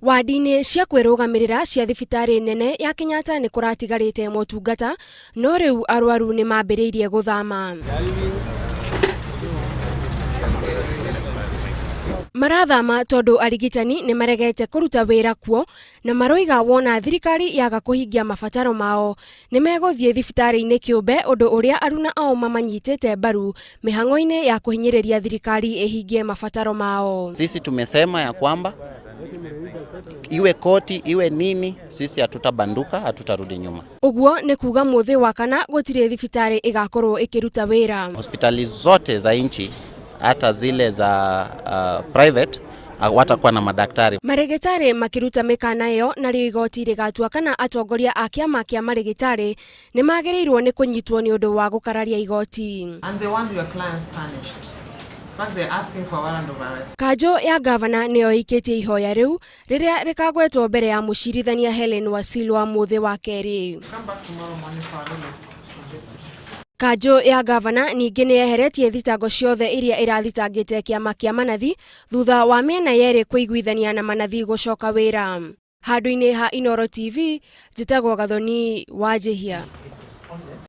Wadi-inĩ cia kwĩrũgamĩrĩra cia thibitarĩ nene ya Kenyatta nĩ kũratigarĩte motungata, no rĩu arwaru nĩ mambĩrĩirie gũthama. Marathama tondũ arigitani nĩ maregete kũruta wĩra kuo na maroiga wona thirikari yaga kũhingia mabataro mao nĩ megũthiĩ thibitarĩ-inĩ kĩũmbe, ũndũ ũrĩa aruna ao mamanyitĩte mbaru mĩhang'o-inĩ ya kũhinyĩrĩria thirikari ĩhingie mabataro mao. Sisi tumesema ya kwamba iwe koti iwe nini, sisi hatutabanduka, hatutarudi nyuma. Uguo nĩ kuga mũthĩ wa kana gũtirĩ thibitarĩ ĩgakorwo ĩkĩruta wĩra. Hospitali zote za nchi hata zile za private watakuwa na madaktari. Marigitari makiruta mĩkana ĩyo narĩo igoti rĩgatua kana atongoria a kĩama kĩa marigitari nĩ magĩrĩirwo nĩ kũnyitwo nĩ ũndũ wa gũkararia igoti. And they want your clients punished. In fact, they're asking for warrant of arrest. Kanjo ya gavana nĩyo ĩkĩtie ihoya rĩu rĩrĩa rĩkagwetwo mbere ya mũcirithania Helen Wasilwa mũthĩ wa kerĩ. Come back tomorrow morning for a ruling. Kanjo ya gavana ningĩ nĩ yeheretie thitango ciothe iria irathitangĩte kĩama kĩa manathi thutha wa mĩena yerĩ kũiguithania na manathi gũcoka wĩra. Handũ-inĩ ha Inooro TV, njĩtagwo Gathoni Wanjihia.